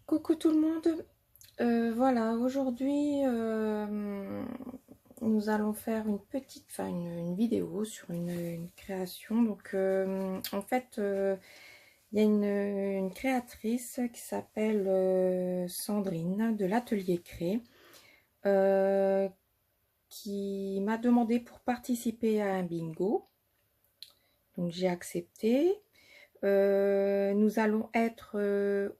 Coucou tout le monde. Voilà, aujourd'hui nous allons faire une petite, une vidéo sur une création. Donc en fait il y a une créatrice qui s'appelle Sandrine de l'Atelier Cré qui m'a demandé pour participer à un bingo. Donc j'ai accepté. Nous allons être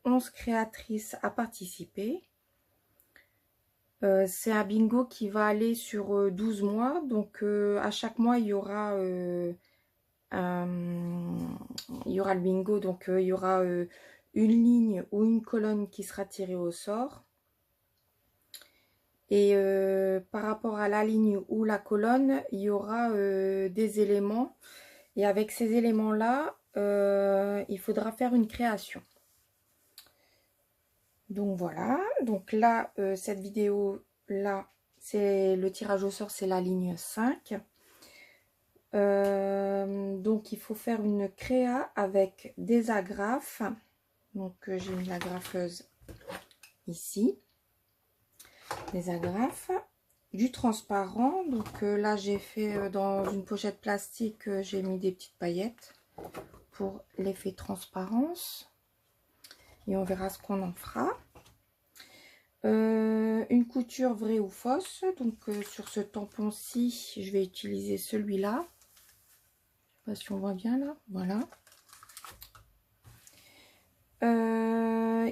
11 créatrices à participer. C'est un bingo qui va aller sur 12 mois. Donc à chaque mois, il y aura le bingo. Donc il y aura une ligne ou une colonne qui sera tirée au sort. Et par rapport à la ligne ou la colonne, il y aura des éléments. Et avec ces éléments-là, il faudra faire une création. Donc voilà, donc là, cette vidéo là, c'est le tirage au sort, c'est la ligne 5. Donc il faut faire une créa avec des agrafes. Donc j'ai mis l'agrafeuse ici, des agrafes, du transparent. Donc là j'ai fait dans une pochette plastique, j'ai mis des petites paillettes pour l'effet transparence. Et on verra ce qu'on en fera. Une couture vraie ou fausse. Donc sur ce tampon-ci, je vais utiliser celui-là. Je sais pas si on voit bien là. Voilà.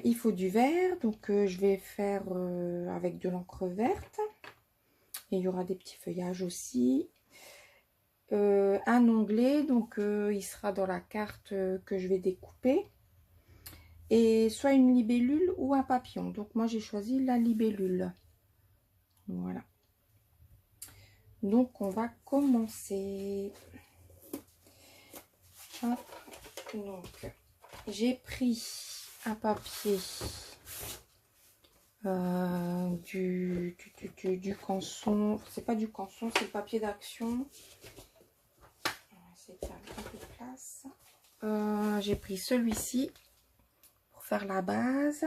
Il faut du vert. Donc je vais faire avec de l'encre verte. Et il y aura des petits feuillages aussi. Un onglet. Donc il sera dans la carte que je vais découper. Et soit une libellule ou un papillon. Donc moi j'ai choisi la libellule. Voilà. Donc on va commencer. Hop. Donc j'ai pris un papier du canson. C'est pas du canson, c'est le papier d'action. On va essayer de faire un peu de place. J'ai pris celui-ci pour faire la base.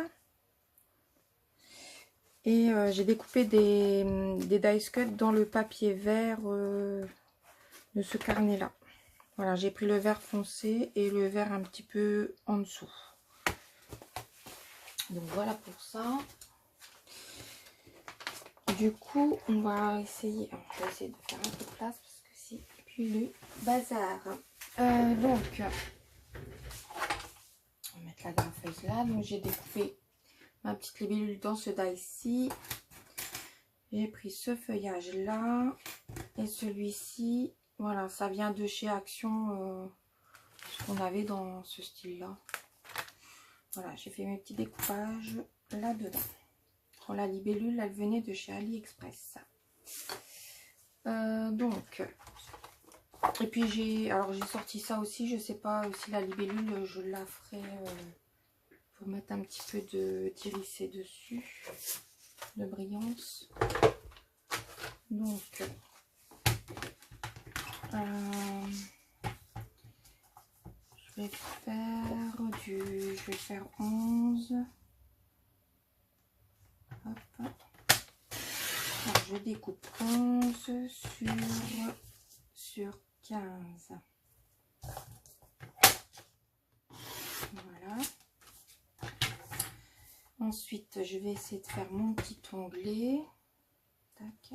Et j'ai découpé des dice cut dans le papier vert de ce carnet là. Voilà, j'ai pris le vert foncé et le vert un petit peu en dessous. Donc voilà pour ça. Du coup, on va essayer. Alors, je vais essayer de faire un peu de place parce que c'est plus le bazar. Donc, on va mettre la graffeuse là. Donc j'ai découpé ma petite libellule dans ce die-ci. J'ai pris ce feuillage là et celui-ci. Voilà, ça vient de chez Action, ce qu'on avait dans ce style là. Voilà, j'ai fait mes petits découpages là-dedans. La libellule, elle venait de chez AliExpress. Donc, et puis j'ai sorti ça aussi. Je sais pas si la libellule, je la ferai pour mettre un petit peu d'irisé dessus, de brillance. Donc, je vais faire 11. Hop. Alors, je découpe 11 sur 15. Voilà. Ensuite, je vais essayer de faire mon petit onglet. Tac.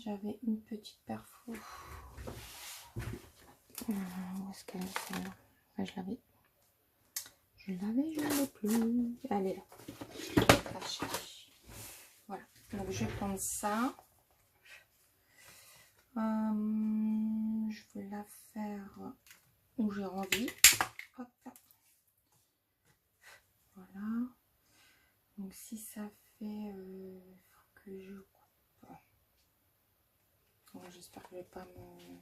J'avais une petite perfo. Où est-ce qu'elle est celle-là? Je l'avais. Je l'ai plus. Elle est là. Voilà. Donc je vais prendre ça. Je vais la faire où j'ai envie. Hop. Voilà. Donc si ça fait, faut que je coupe. Bon, j'espère que je ne vais pas me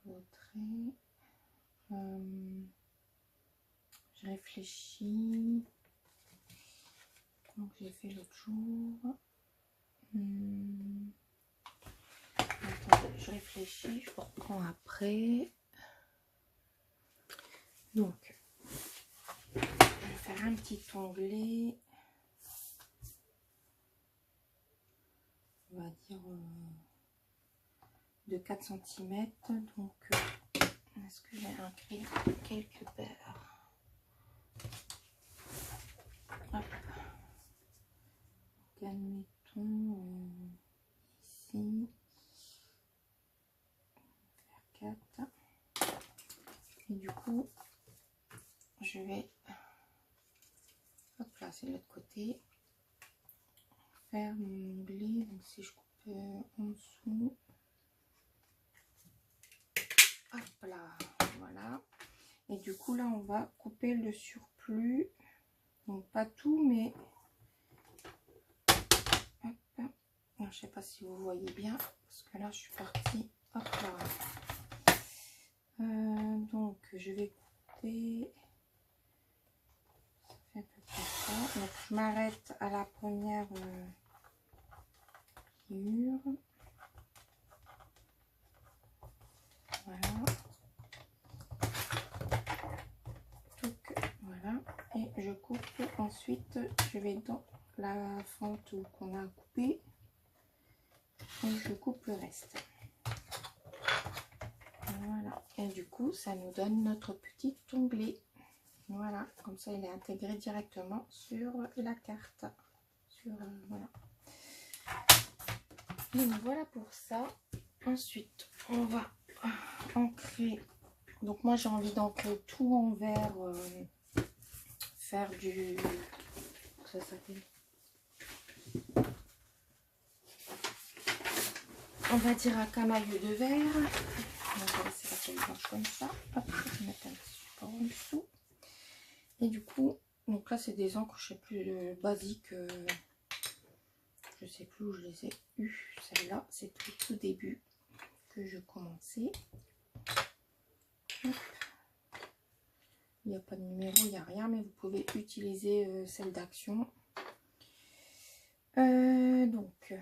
vautrer. Je réfléchis. Donc j'ai fait l'autre jour. Attendez, je réfléchis, je reprends après. Donc, je vais faire un petit onglet. On va dire de 4 cm. Donc, est-ce que j'ai inscrit quelque part? Hop. Donc, admettons ici. Faire 4. Et du coup, je vais, hop là, c'est de l'autre côté, faire mon onglet. Donc si je coupe en dessous, hop là, voilà. Et du coup là, on va couper le surplus. Donc pas tout, mais hop. Alors, je sais pas si vous voyez bien, parce que là, je suis partie, hop là. Donc je vais couper. À peu près ça. Donc je m'arrête à la première pliure. Voilà. Donc voilà. Et je coupe. Ensuite, je vais dans la fente qu'on a coupée. Et je coupe le reste. Voilà. Et du coup, ça nous donne notre petit onglet. Voilà. Comme ça, il est intégré directement sur la carte. Voilà. Donc voilà pour ça. Ensuite, on va ancrer. Donc moi j'ai envie d'ancrer tout en vert, faire du, ça s'appelle, on va dire un camailleux de verre. On va laisser la feuille blanche comme ça. Hop, je vais mettre un petit support en dessous. Et du coup, donc là c'est des encres, je sais plus, basiques. Je sais plus où je les ai eues. Celle-là, c'est au tout début que je commençais. Hop. Il n'y a pas de numéro, il n'y a rien, mais vous pouvez utiliser celle d'Action. Donc,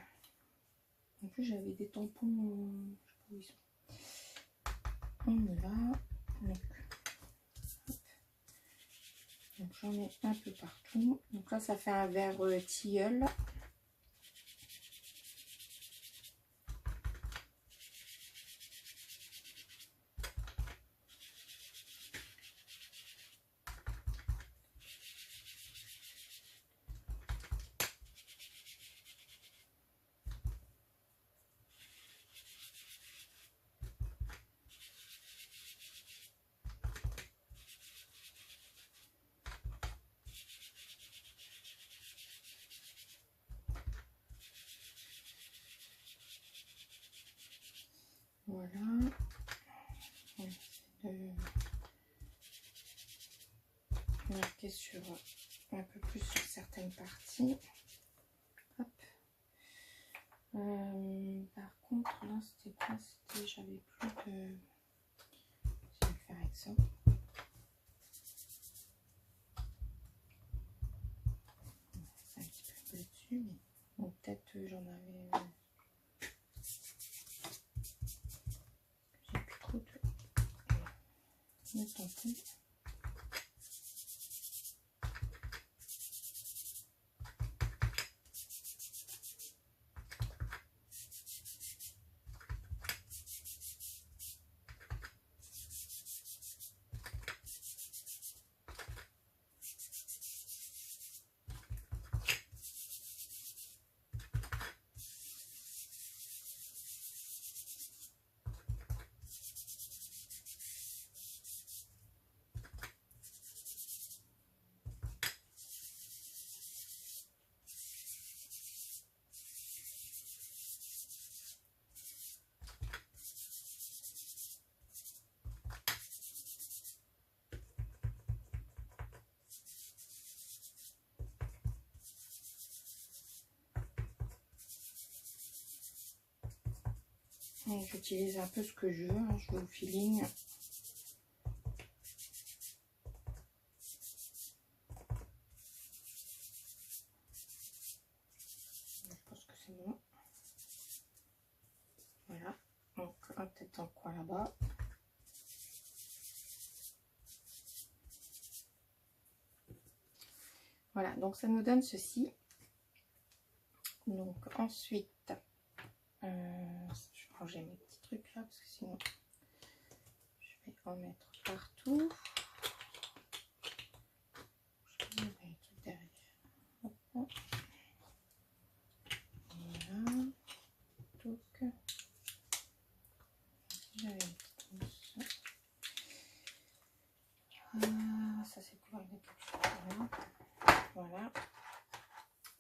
en plus j'avais des tampons, je sais pas où ils sont. On y va. Donc j'en ai un peu partout. Donc là ça fait un vert tilleul. Voilà. On essaie de marquer sur un peu plus sur certaines parties. Hop. Par contre, là, c'était quoi? C'était, j'avais plus de... Je vais le faire avec ça. C'est un petit peu dessus, mais bon, peut-être j'en avais... J'ai plus trop de tampons. J'utilise un peu ce que je veux, hein. Je vais au feeling. Je pense que c'est bon. Voilà. Donc, peut-être un coin là-bas. Voilà, donc ça nous donne ceci. Donc ensuite, je vais ranger mes petits trucs là, parce que sinon, je vais en mettre partout. Je vais mettre les trucs derrière. Hop. Voilà. Donc, j'avais une petite mousse. Ça c'est pour une capsule. Voilà.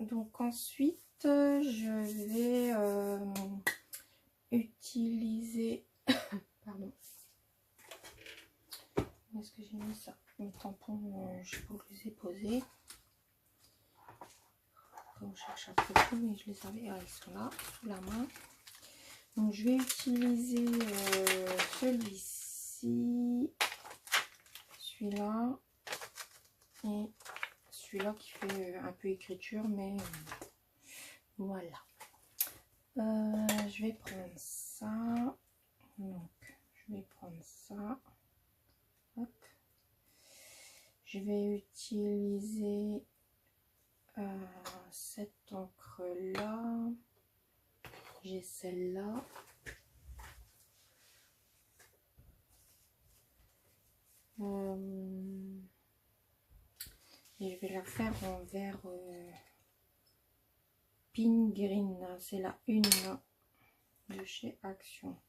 Donc ensuite, je vais utiliser... Pardon. Où est-ce que j'ai mis ça? Mes tampons, je vous les ai posés. Quand je cherche un peu tout, mais je les avais, ils sont là, sous la main. Donc je vais utiliser celui-ci, celui-là et celui-là qui fait un peu écriture, mais voilà. Je vais prendre ça. Donc je vais prendre ça. Hop. Je vais utiliser cette encre là. J'ai celle-là. Et je vais la faire en vert Pink Green. C'est la une de chez Action.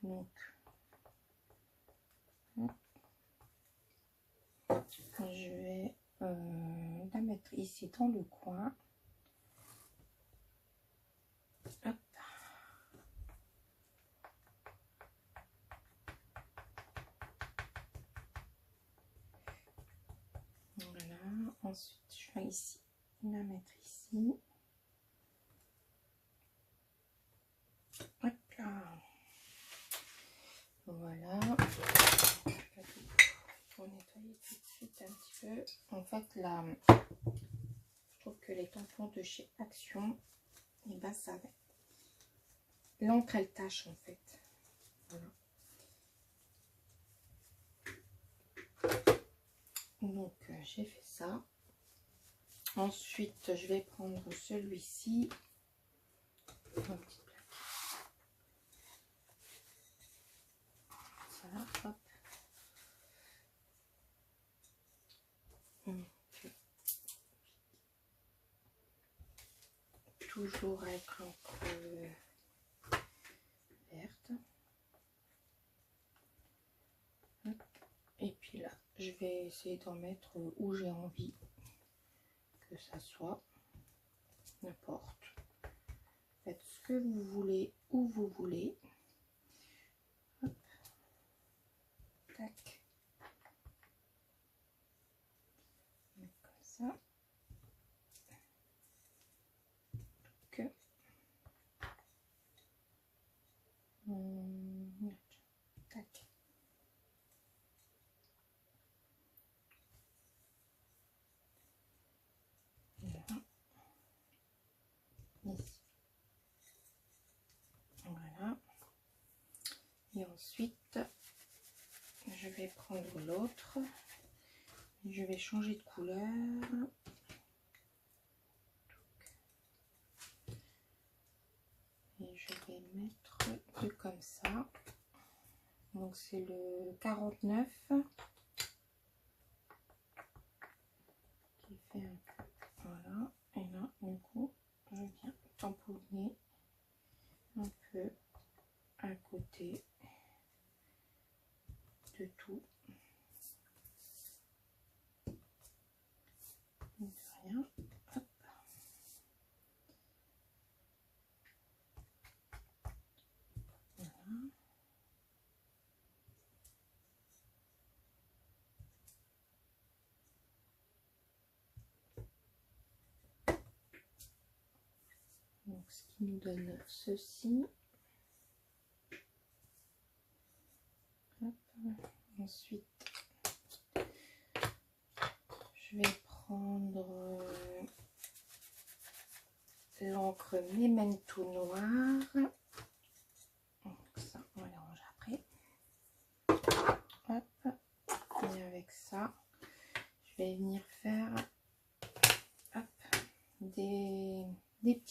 Donc, je vais la mettre ici dans le coin. Hop. Voilà. Ensuite, je vais ici la mettre ici. Hop là. Voilà. Pour nettoyer tout de suite un petit peu. En fait, là, je trouve que les tampons de chez Action, et ben ça va. L'encre elle tâche en fait. Voilà. Donc j'ai fait ça. Ensuite je vais prendre celui-ci. Ça, hop. Toujours avec l'encre verte. Hop. Et puis là, je vais essayer d'en mettre où j'ai envie que ça soit. N'importe. Faites ce que vous voulez, où vous voulez. Hop. Tac. Comme ça. Que. Tac. Voilà. Ici. Voilà. Et ensuite, je vais prendre l'autre. Je vais changer de couleur. Et je vais mettre comme ça. Donc c'est le 49 qui fait un peu. Voilà. Et là, du coup, je viens tamponner un peu à côté de tout. De rien. Hop. Voilà. Donc ce qui nous donne ceci. Hop. Ensuite, je vais prendre l'encre Memento Noir. Donc ça, on va les ranger après. Hop. Et avec ça, je vais venir faire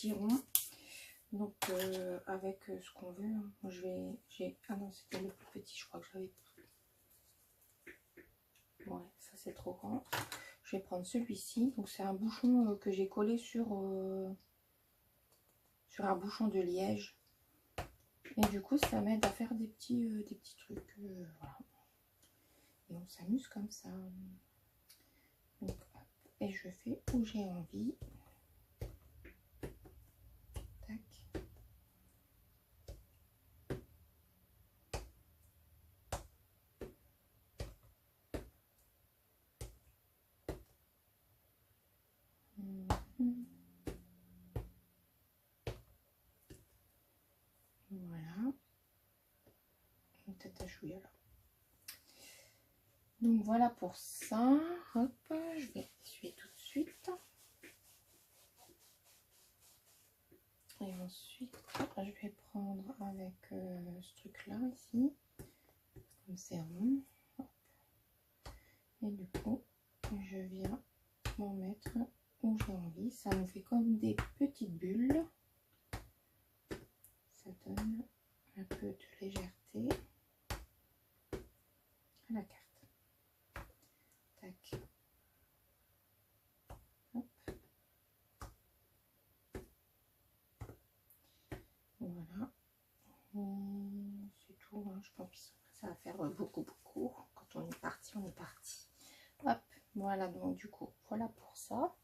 petits ronds. Donc avec ce qu'on veut. Hein. Moi ah non, c'était le plus petit, je crois que j'avais pris. Ouais, ça c'est trop grand. Je vais prendre celui-ci. Donc c'est un bouchon que j'ai collé sur un bouchon de liège. Et du coup, ça m'aide à faire des petits trucs. Voilà. Et on s'amuse comme ça. Donc, hop, et je fais où j'ai envie. Tac. Voilà. Peut-être à chouïa là. Donc voilà pour ça. Hop, je vais essuyer tout de suite. Et ensuite, je vais prendre avec ce truc là ici. Comme c'est rond. Et du coup, je viens m'en mettre où j'ai envie. Ça me fait comme des petites bulles. Ça donne un peu de légèreté à la carte. Tac. Hop. Voilà. C'est tout. Hein. Je pense que ça va faire beaucoup. Quand on est parti, on est parti. Hop. Voilà, donc du coup, voilà pour ça.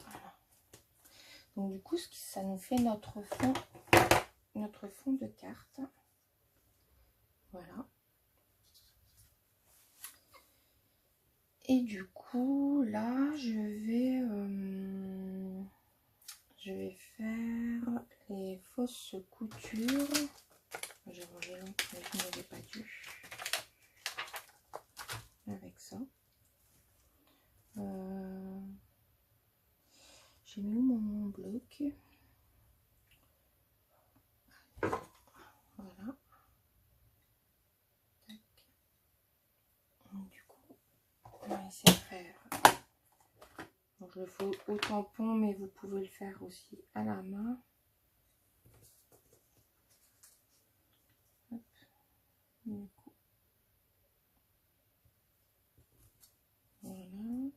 Voilà. Donc du coup, ça nous fait notre fond de carte. Voilà. Et du coup, là, je vais faire les fausses coutures. J'ai rangé l'encre, mais je n'avais pas dû. Avec ça. J'ai mis mon bloc. Voilà. Tac. Donc, du coup, on va essayer de faire. Donc, je le fais au tampon, mais vous pouvez le faire aussi à la main. Hop. Du coup. Voilà.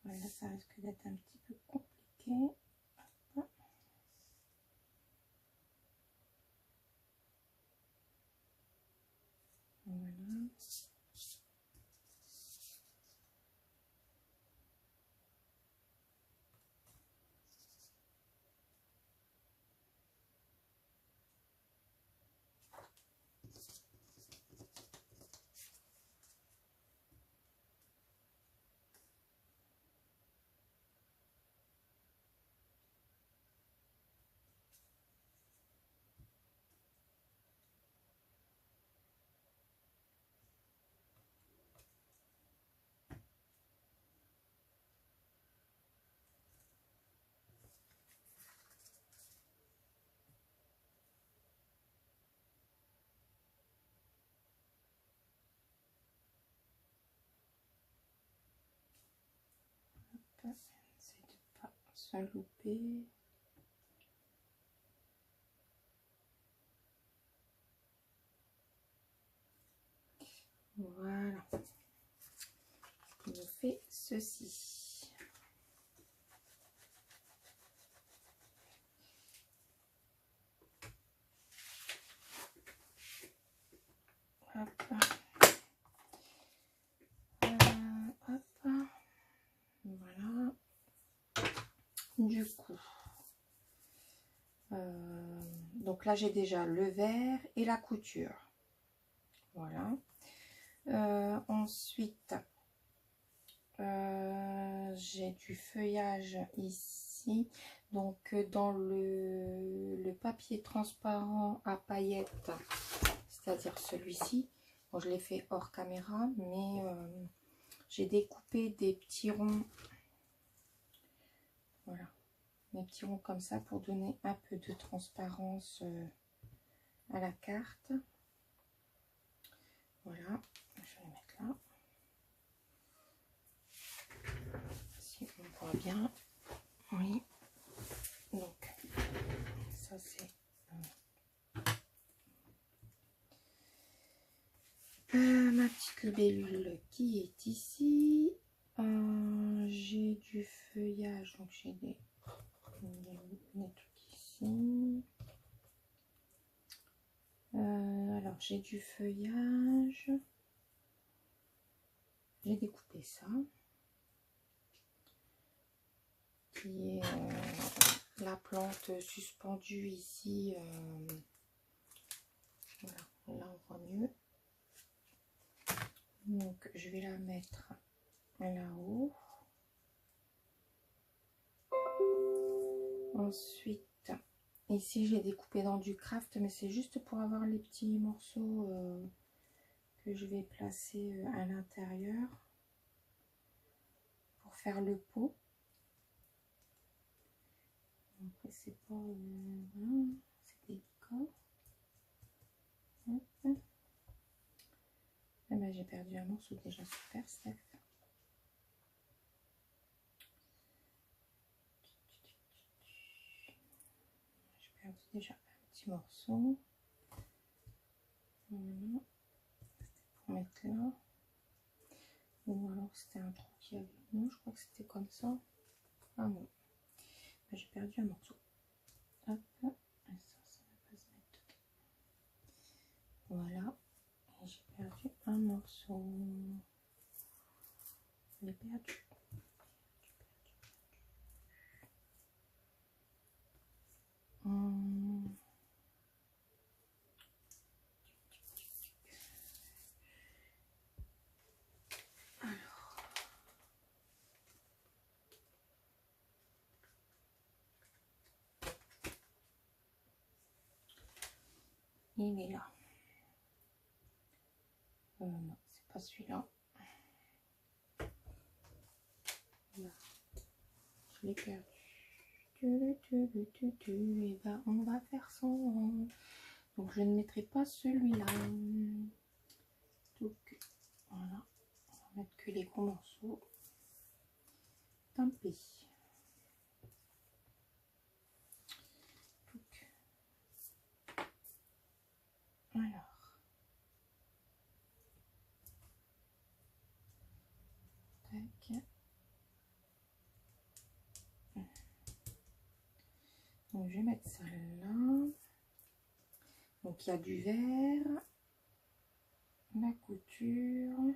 Voilà, ça risque d'être un petit peu compliqué. Hop. Voilà. Essaye de pas se louper. Voilà. On fait ceci. Hop. Hop. Voilà. Du coup, donc là j'ai déjà le vert et la couture. Voilà. Ensuite, j'ai du feuillage ici. Donc dans le papier transparent à paillettes, c'est-à-dire celui-ci. Bon, je l'ai fait hors caméra, mais j'ai découpé des petits ronds. Voilà. Des petits ronds comme ça pour donner un peu de transparence à la carte. Voilà, je vais les mettre là. voit bien. Oui. Donc, ça c'est... ma petite libellule qui est ici. J'ai du feuillage, donc j'ai des trucs ici. Alors j'ai du feuillage. J'ai découpé ça. Qui est la plante suspendue ici. Voilà, là on voit mieux. Donc je vais la mettre là-haut. Ensuite, ici j'ai découpé dans du craft, mais c'est juste pour avoir les petits morceaux que je vais placer à l'intérieur pour faire le pot. Après c'est pas... voilà, c'est des décors. Eh ben, j'ai perdu un morceau déjà, super Steph. J'ai perdu déjà un petit morceau. Voilà. C'était pour mettre là. Ou alors c'était un trou qui avait... Non, je crois que c'était comme ça. Ah non. Ben, j'ai perdu un morceau. Hop. Et ça ne va pas se mettre dedans. Voilà. Et j'ai perdu un morceau. Je l'ai perdu. Il est là. Non, c'est pas celui-là. Là. Je l'ai perdu. Et ben, on va faire sans. Donc, je ne mettrai pas celui-là. Donc, voilà. On va mettre que les gros morceaux. Tant pis. Donc, alors. Tac. Donc, je vais mettre ça là. Donc, il y a du vert. La couture.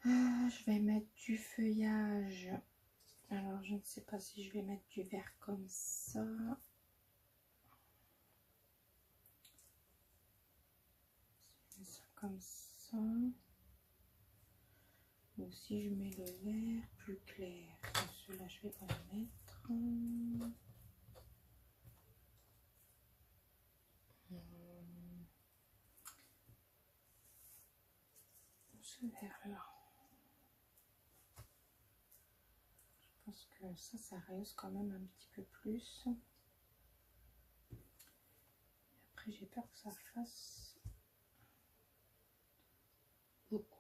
Je vais mettre du feuillage. Alors, je ne sais pas si je vais mettre du vert comme ça. Je mets ça comme ça. Ou si je mets le vert plus clair. Celui-là, je vais pas le mettre. Ce vert-là. Je pense que ça rehausse quand même un petit peu plus. Et après, j'ai peur que ça fasse beaucoup.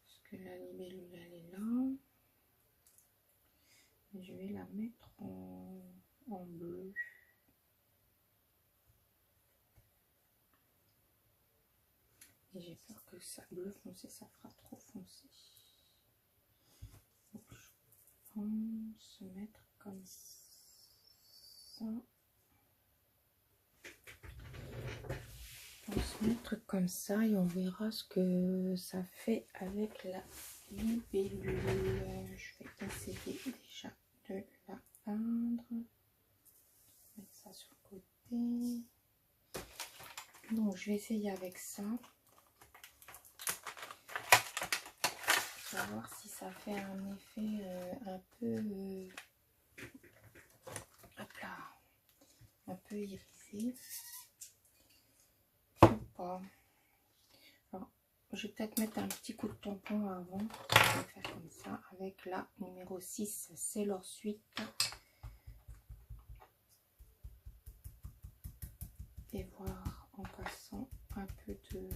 Parce que la libellule, elle est là. Et je vais la mettre en bleu. Et j'ai peur que ça bleu foncé, ça fera trop foncé. Donc je pense mettre comme ça. On se mettre comme ça et on verra ce que ça fait avec la libellule. Je vais essayer déjà de la peindre. Mettre ça sur le côté. Donc je vais essayer avec ça. On va voir si ça fait un effet un peu hop là, un peu irisé ou pas. Alors, je vais peut-être mettre un petit coup de tampon avant. Je vais faire comme ça avec la numéro 6, c'est leur suite. vais voir en passant un peu de...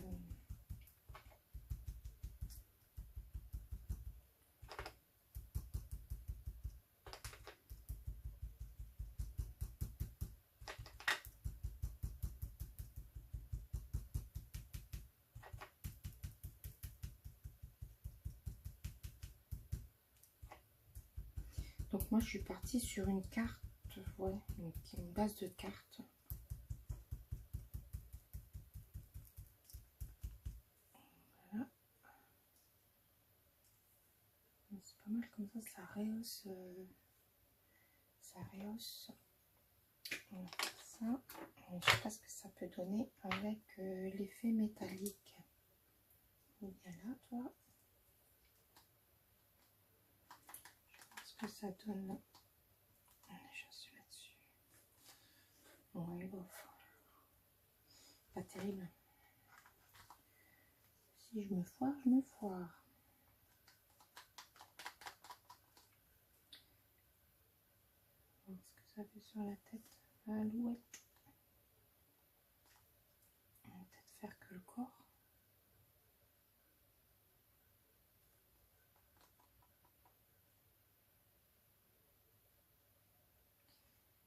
Donc moi je suis partie sur une carte, ouais, une base de cartes. Voilà. C'est pas mal comme ça rehausse. Ça rehausse. On va faire ça. Et je sais pas ce que ça peut donner avec l'effet métallique. Viens là, toi. Ce que ça donne. Je suis là-dessus. Ouais, bon. Pas terrible. Si je me foire, je me foire. Ce que ça fait sur la tête. Alouette. On va peut-être faire que le corps.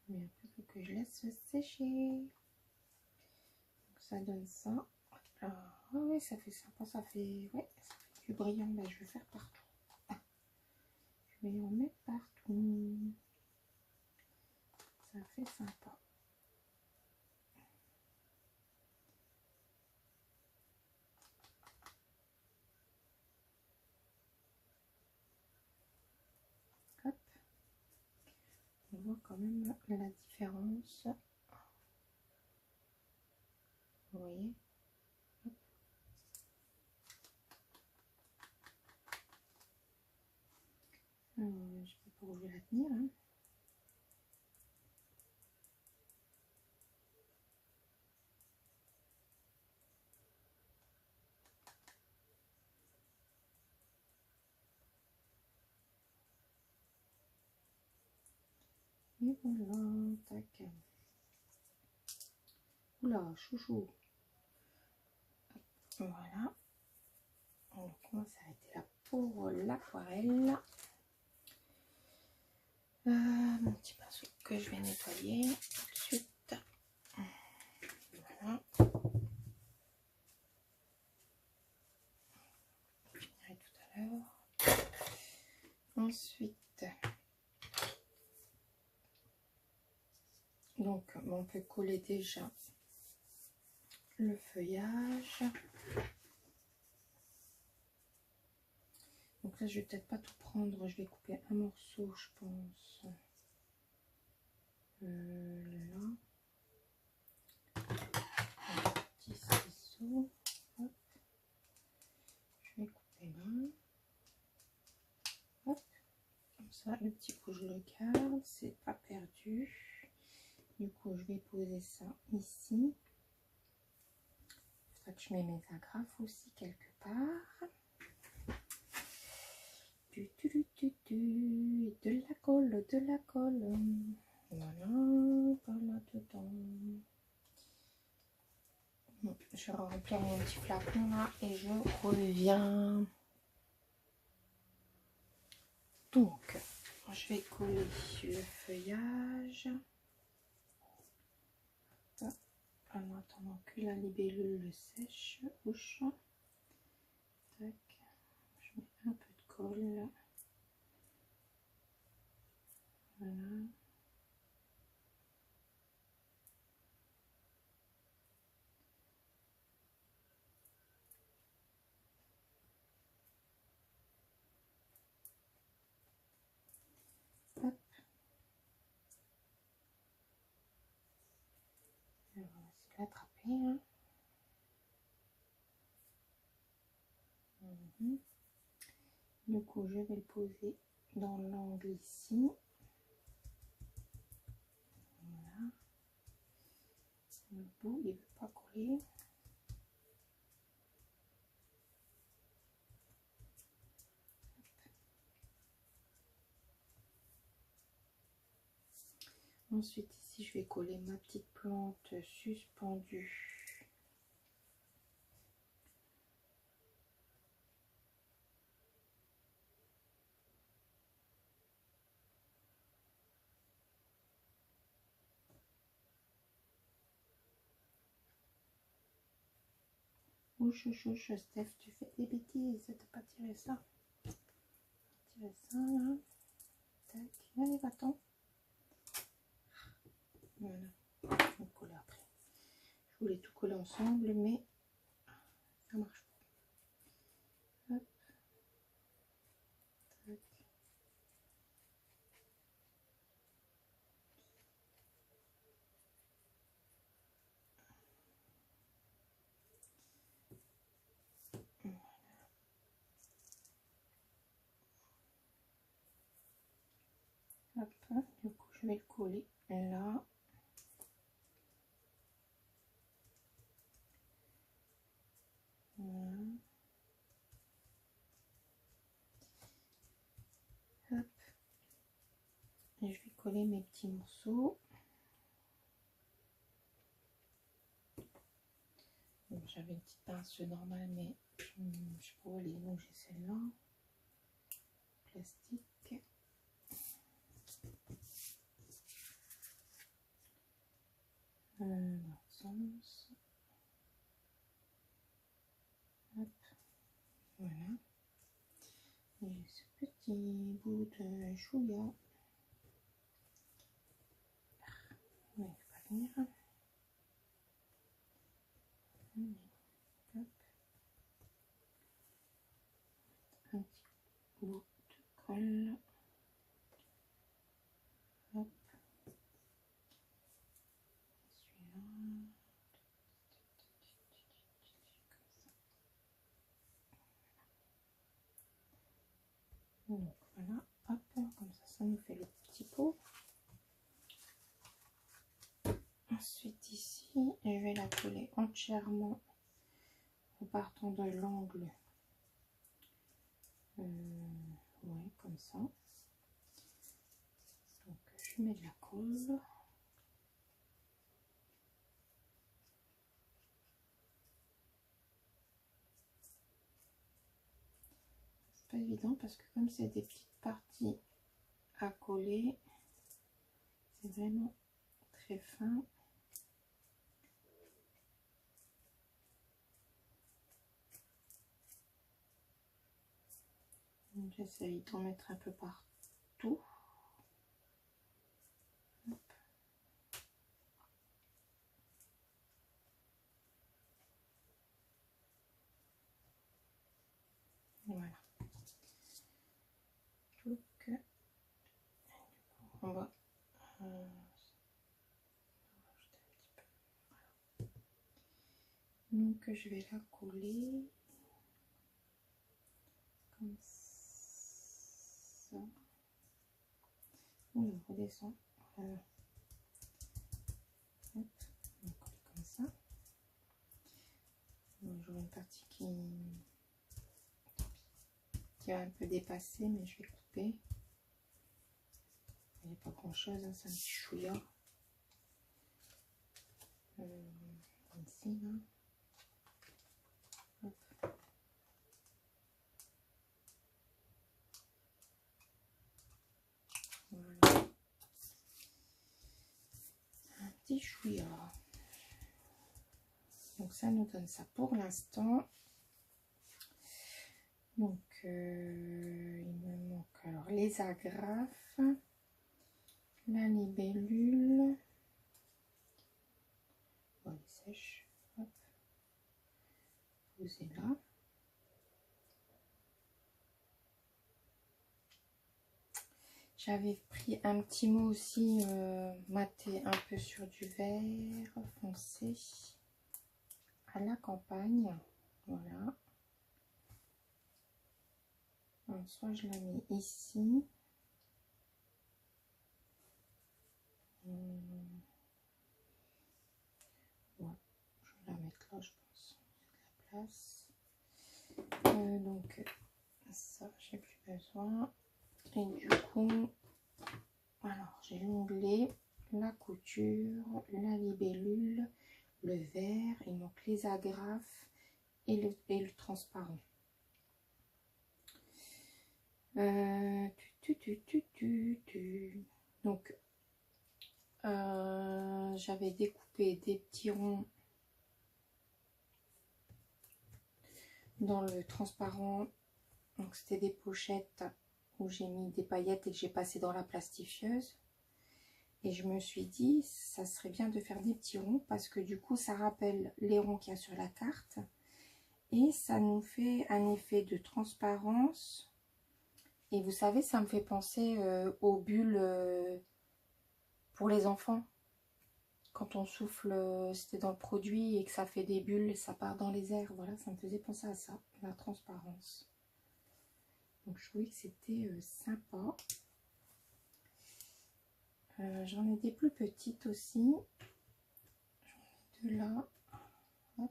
Mais après, il faut que je laisse sécher. Donc, ça donne ça. Ah oui, ça fait sympa. Ça fait, ouais, ça fait du brillant. Bah, je vais faire partout. Je vais en mettre partout. Ça fait sympa. Hop. On voit quand même la différence. Vous voyez? Hop. Je sais pas pour où je vais la tenir. Hein. Et voilà, tac. Oula, chouchou. Voilà. Donc on va s'arrêter là pour l'aquarelle. Mon petit pinceau que je vais nettoyer tout de suite. Voilà. Je finirai tout à l'heure. Ensuite, donc on peut coller déjà le feuillage. Donc là je vais peut-être pas tout prendre, je vais couper un morceau je pense là, un petit ciseau. Hop. Je vais couper là, hop, comme ça le petit bout je le garde, c'est pas perdu. Du coup je vais poser ça ici. Il faudra que je mette mes agrafes aussi quelque part. De la colle, de la colle. Voilà, par là dedans. Je vais remplir mon petit flacon là et je reviens. Donc, je vais coller le feuillage. En attendant que la libellule sèche au chaud. Tac. Je mets un peu de colle. Voilà. Hop. Et on va essayer de l'attraper. Hein. Du coup, je vais le poser dans l'angle ici. Voilà. Le bout, il ne veut pas coller. Ensuite, ici, je vais coller ma petite plante suspendue. Ouch, Steph, tu fais des bêtises, t'as pas tiré ça. Tirer ça, là. Tac, allez, va-t'en. Voilà, je vais coller après. Je voulais tout coller ensemble, mais ça marche pas. Hop. Tac. Hop, du coup, je vais le coller là. Voilà. Hop. Et je vais coller mes petits morceaux. J'avais une petite pince normale, mais je pourrais aller longer celle-là. Plastique. Dans le sens. Hop. Voilà. Et ce petit bout de chouïa. Ouais, pas venir. Hop. Un petit bout de colle. Hop. Celui-là. Donc voilà, hop, comme ça nous fait le petit pot. Ensuite ici, je vais la coller entièrement en partant de l'angle. Ouais, comme ça. Donc je mets de la colle. C'est pas évident parce que comme c'est des petites parties à coller, c'est vraiment très fin. J'essaye d'en mettre un peu partout. Hop. Voilà. Donc, on va donc je vais la coller comme ça. On redescend. Voilà. Hop, on colle comme ça. J'aurai une partie qui a un peu dépassé, mais je vais couper. Il n'y a pas grand chose, hein, c'est un petit chouïa. Ici, là. Hop. Voilà. Un petit chouïa. Donc ça nous donne ça pour l'instant. Donc il me manque alors les agrafes, la libellule. Bon, elle est sèche. Hop. Posez là. J'avais pris un petit mot aussi maté un peu sur du vert foncé à la campagne. Voilà. Alors, soit je la mets ici. Ouais, je vais la mettre là, je pense. Il y a de la place. Donc, ça, j'ai plus besoin. Et du coup, alors j'ai l'onglet la couture, la libellule, le vert, il manque les agrafes et le transparent. Donc, j'avais découpé des petits ronds dans le transparent. Donc, c'était des pochettes où j'ai mis des paillettes et que j'ai passé dans la plastifieuse. Et je me suis dit, ça serait bien de faire des petits ronds parce que du coup, ça rappelle les ronds qu'il y a sur la carte. Et ça nous fait un effet de transparence. Et vous savez, ça me fait penser aux bulles pour les enfants. Quand on souffle, c'était dans le produit et que ça fait des bulles, ça part dans les airs. Voilà, ça me faisait penser à ça, la transparence. Donc je trouvais que c'était sympa. J'en ai des plus petites aussi. J'en ai deux là. Hop.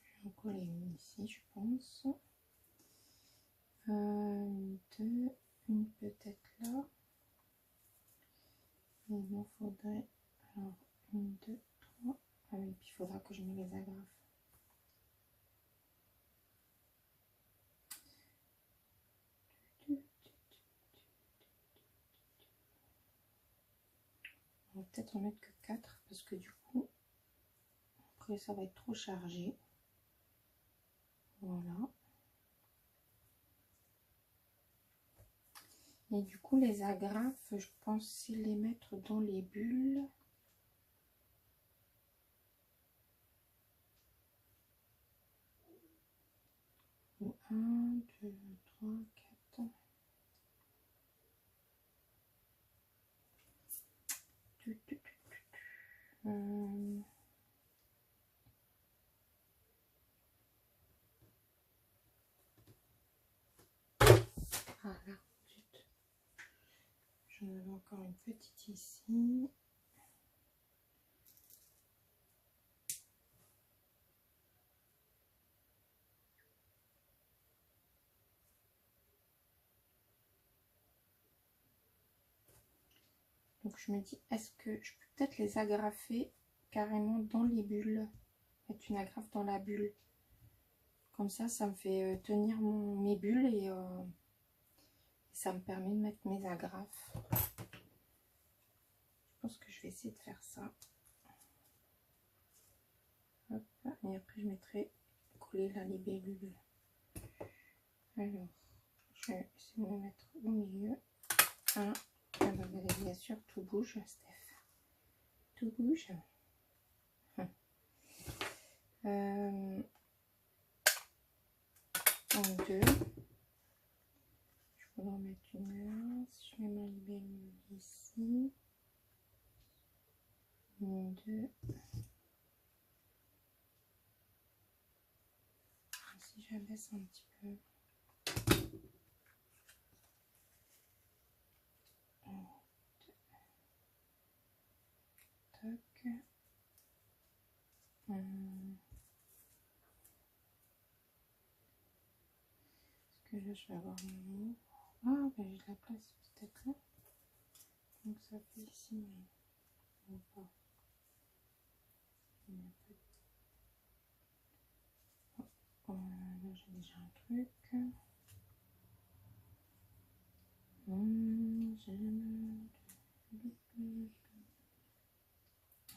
Je vais en coller une ici, je pense. Une, deux, une peut-être là. Et il m'en faudrait alors une, deux, trois. Ah oui, puis il faudra que je mette les agrafes. On va peut-être en mettre que 4 parce que du coup, après ça va être trop chargé. Voilà. Et du coup, les agrafes, je pensais les mettre dans les bulles. Un, deux, trois, quatre. Ah là, zut. J'en avais encore une petite ici. Donc je me dis, est-ce que je peux peut-être les agrafer carrément dans les bulles? Mettre une agrafe dans la bulle. Comme ça me fait tenir mes bulles et ça me permet de mettre mes agrafes. Je pense que je vais essayer de faire ça. Hop, et après je mettrai coller la libellule. Alors, je vais essayer de me mettre au milieu. Un. Ah bah, bien sûr, tout bouge, Steph. Tout bouge. Un, deux. Je vais en mettre une là. Je mets ma libellule ici. Une, deux. Si j'abaisse un petit peu. Toc. Est-ce que là je vais avoir mon mot? Ah, ben j'ai de la place peut-être là. Donc ça fait ici, mais pas. Là j'ai déjà un truc.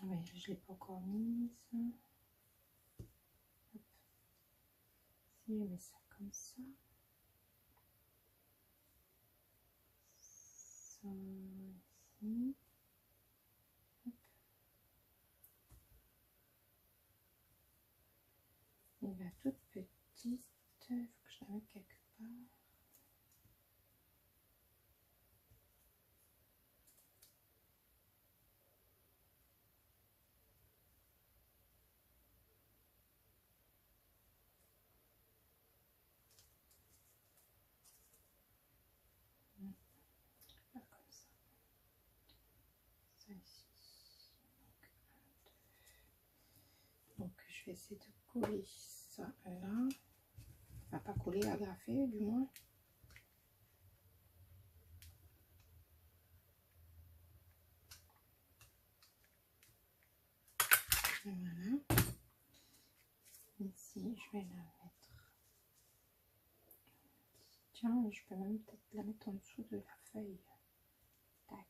Ah ouais, je l'ai pas encore mise. Hop. Si je mets ça comme ça. Ça ici. Hop. Et la toute petite, il faut que je la mette quelque part. Comme ça. Ça ici. Donc je vais essayer de coller ça là. Enfin, pas coller, agrafer du moins. Voilà. Ici, je vais la mettre. Tiens, je peux même peut-être la mettre en dessous de la feuille. Tac.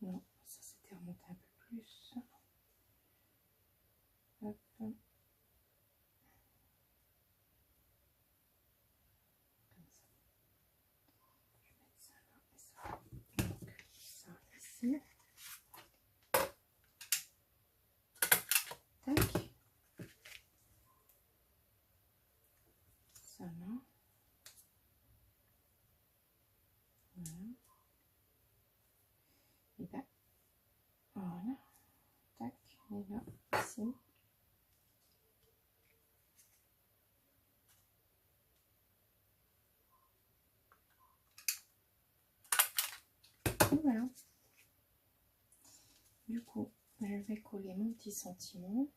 Non, ça s'était remonté un peu plus. Hop. Comme ça. Je vais mettre ça là et ça. Donc, ça ici. Tac. Ça là. Voilà. Et ben, voilà. Tac. Et là, ici. Et voilà. Du coup, je vais coller mon petit sentiment.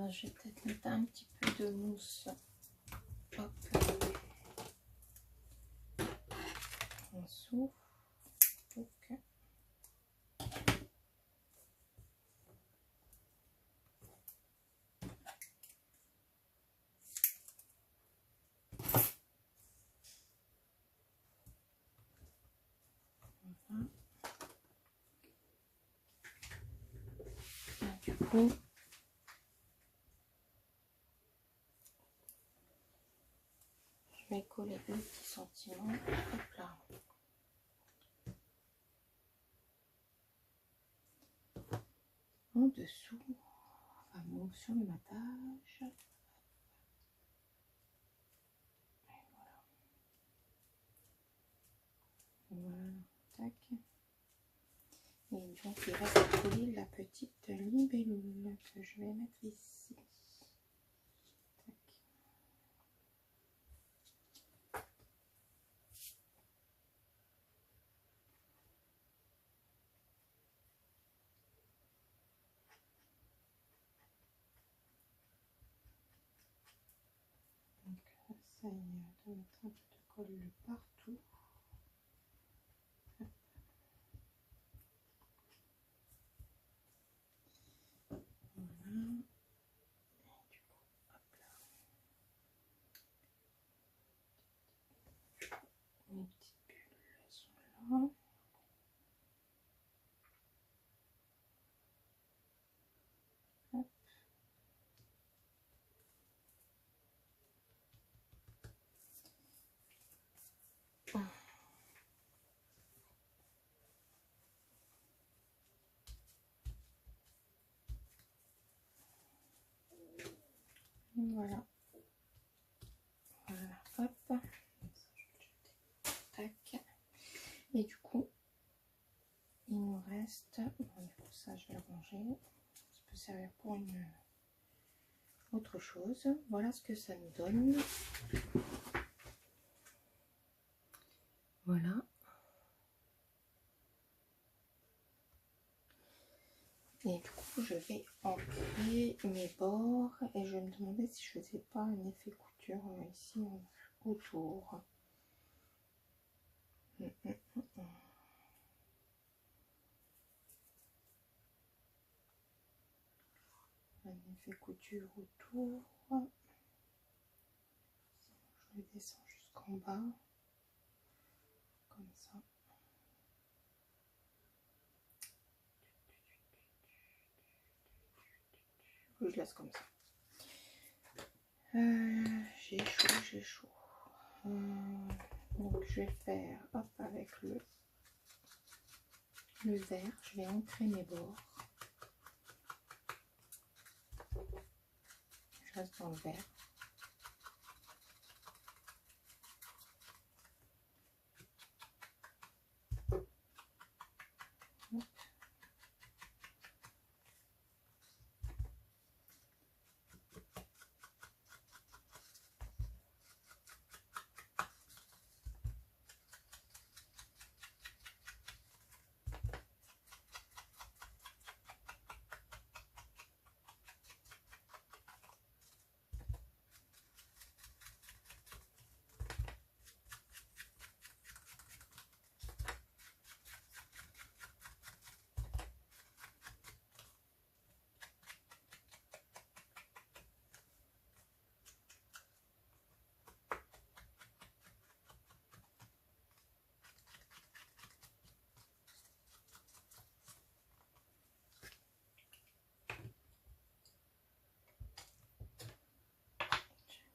Je vais peut-être mettre un petit peu de mousse. Hop. En dessous. Ok. Voilà. Et du coup, je vais coller le petit sentiment. Hop là. En dessous, enfin bon, sur le matage. Et voilà. Voilà. Tac. Et donc, il reste à coller la petite libellule que je vais mettre ici. Tac. Donc, ça y est, de mettre un peu de colle partout. Voilà. Et du coup, hop là. Les petites bulles, elles sont là. Hop. Voilà. Voilà. Hop. Tac. Et du coup, il nous reste, bon, du coup ça je vais le ranger, ça peut servir pour une autre chose. Voilà ce que ça nous donne. Voilà. Et du coup je vais ancrer mes bords et je me demandais si je faisais pas un effet couture ici autour. Un effet couture autour. Je le descends jusqu'en bas. Comme ça. Je laisse comme ça. J'ai chaud. Donc je vais faire hop avec le vert. Je vais ancrer mes bords. Je reste dans le vert. Hop.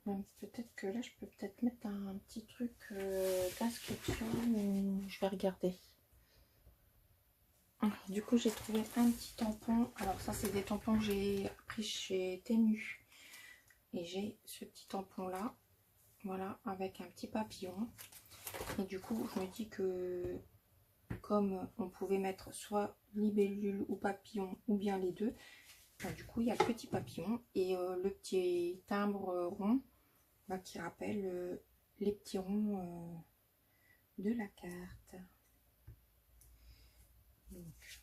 Donc, peut-être que là, je peux peut-être mettre un petit truc d'inscription. Je vais regarder. Du coup, j'ai trouvé un petit tampon. Alors ça, c'est des tampons que j'ai pris chez Temu. Et j'ai ce petit tampon là. Voilà, avec un petit papillon. Et du coup, je me dis que comme on pouvait mettre soit libellule ou papillon ou bien les deux, ben, du coup, il y a le petit papillon et le petit timbre rond ben, qui rappelle les petits ronds de la carte. Donc,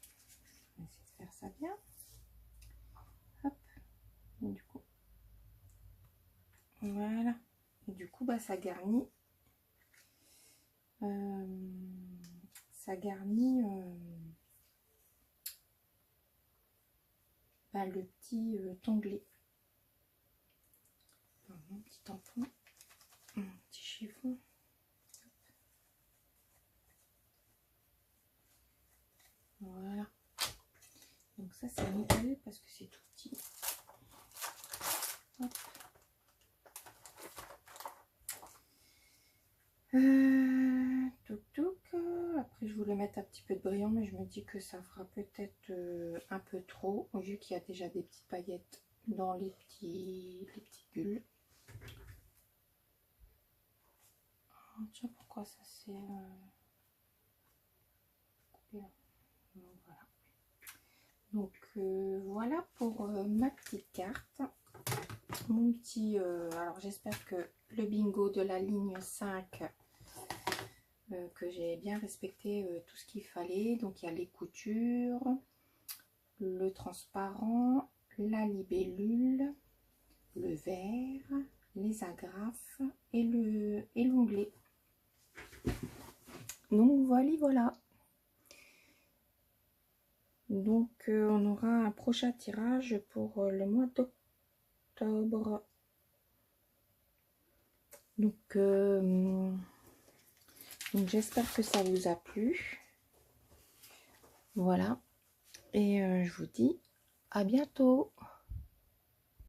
on va essayer de faire ça bien. Hop. Et du coup, voilà. Et du coup, bah, ça garnit. Ça garnit bah, le petit onglet. Mon petit tampon, mon petit chiffon. Voilà. Donc ça c'est nickel parce que c'est tout petit. Hop. Après je voulais mettre un petit peu de brillant mais je me dis que ça fera peut-être un peu trop vu qu'il y a déjà des petites paillettes dans les petits bulles. Oh, tiens, pourquoi ça s'est coupé là? Donc, voilà. Donc voilà pour ma petite carte. Mon petit alors j'espère que le bingo de la ligne 5 que j'ai bien respecté tout ce qu'il fallait. Donc il y a les coutures, le transparent, la libellule, le vert, les agrafes et l'onglet. Donc voilà. Donc on aura un prochain tirage pour le mois d'octobre. Donc j'espère que ça vous a plu. Voilà. Et je vous dis à bientôt.